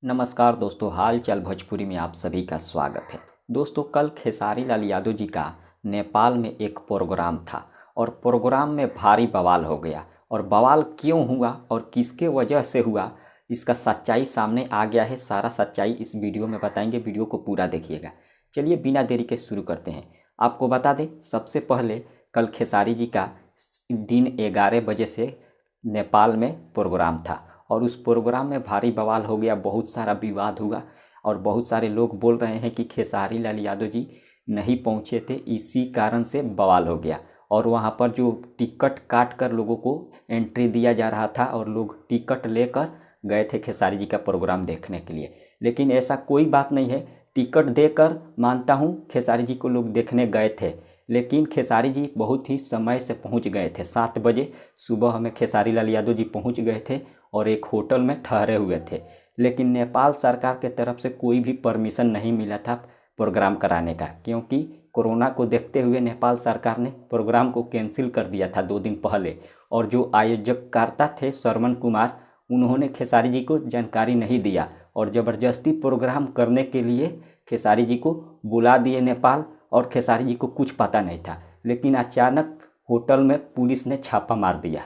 नमस्कार दोस्तों, हाल चाल भोजपुरी में आप सभी का स्वागत है। दोस्तों, कल खेसारी लाल यादव जी का नेपाल में एक प्रोग्राम था और प्रोग्राम में भारी बवाल हो गया। और बवाल क्यों हुआ और किसके वजह से हुआ, इसका सच्चाई सामने आ गया है। सारा सच्चाई इस वीडियो में बताएंगे, वीडियो को पूरा देखिएगा। चलिए बिना देरी के शुरू करते हैं। आपको बता दें, सबसे पहले कल खेसारी जी का दिन 11 बजे से नेपाल में प्रोग्राम था और उस प्रोग्राम में भारी बवाल हो गया, बहुत सारा विवाद हुआ और बहुत सारे लोग बोल रहे हैं कि खेसारी लाल यादव जी नहीं पहुंचे थे, इसी कारण से बवाल हो गया। और वहां पर जो टिकट काट कर लोगों को एंट्री दिया जा रहा था और लोग टिकट लेकर गए थे खेसारी जी का प्रोग्राम देखने के लिए, लेकिन ऐसा कोई बात नहीं है। टिकट देकर मानता हूँ खेसारी जी को लोग देखने गए थे, लेकिन खेसारी जी बहुत ही समय से पहुंच गए थे। 7 बजे सुबह में खेसारी लाल यादव जी पहुंच गए थे और एक होटल में ठहरे हुए थे, लेकिन नेपाल सरकार के तरफ से कोई भी परमिशन नहीं मिला था प्रोग्राम कराने का, क्योंकि कोरोना को देखते हुए नेपाल सरकार ने प्रोग्राम को कैंसिल कर दिया था 2 दिन पहले। और जो आयोजककर्ता थे श्रवण कुमार, उन्होंने खेसारी जी को जानकारी नहीं दिया और ज़बरदस्ती प्रोग्राम करने के लिए खेसारी जी को बुला दिए नेपाल। और खेसारी जी को कुछ पता नहीं था, लेकिन अचानक होटल में पुलिस ने छापा मार दिया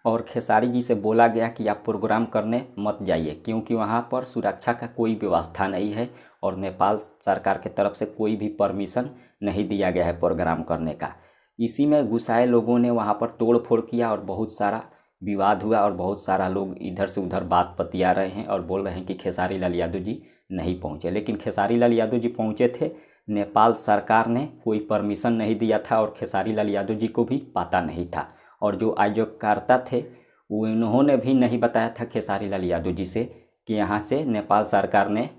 और खेसारी जी से बोला गया कि आप प्रोग्राम करने मत जाइए, क्योंकि वहाँ पर सुरक्षा का कोई व्यवस्था नहीं है और नेपाल सरकार के तरफ से कोई भी परमिशन नहीं दिया गया है प्रोग्राम करने का। इसी में गुस्साए लोगों ने वहाँ पर तोड़ फोड़ किया और बहुत सारा विवाद हुआ और बहुत सारा लोग इधर से उधर बात बतिया रहे हैं और बोल रहे हैं कि खेसारी लाल यादव जी नहीं पहुँचे, लेकिन खेसारी लाल यादव जी पहुँचे थे। नेपाल सरकार ने कोई परमिशन नहीं दिया था और खेसारी लाल यादव जी को भी पता नहीं था। और जो आयोजककर्ता थे उन्होंने भी नहीं बताया था खेसारी लाल यादव जी से कि यहाँ से नेपाल सरकार ने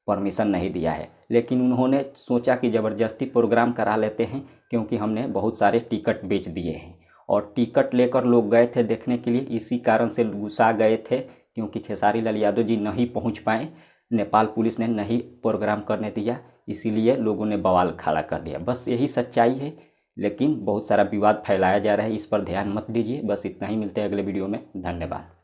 परमिशन नहीं दिया है, लेकिन उन्होंने सोचा कि ज़बरदस्ती प्रोग्राम करा लेते हैं, क्योंकि हमने बहुत सारे टिकट बेच दिए हैं और टिकट लेकर लोग गए थे देखने के लिए। इसी कारण से गुस्सा गए थे, क्योंकि खेसारी लाल यादव जी नहीं पहुँच पाए, नेपाल पुलिस ने नहीं प्रोग्राम करने दिया, इसीलिए लोगों ने बवाल खड़ा कर दिया। बस यही सच्चाई है, लेकिन बहुत सारा विवाद फैलाया जा रहा है, इस पर ध्यान मत दीजिए। बस इतना ही, मिलते हैं अगले वीडियो में। धन्यवाद।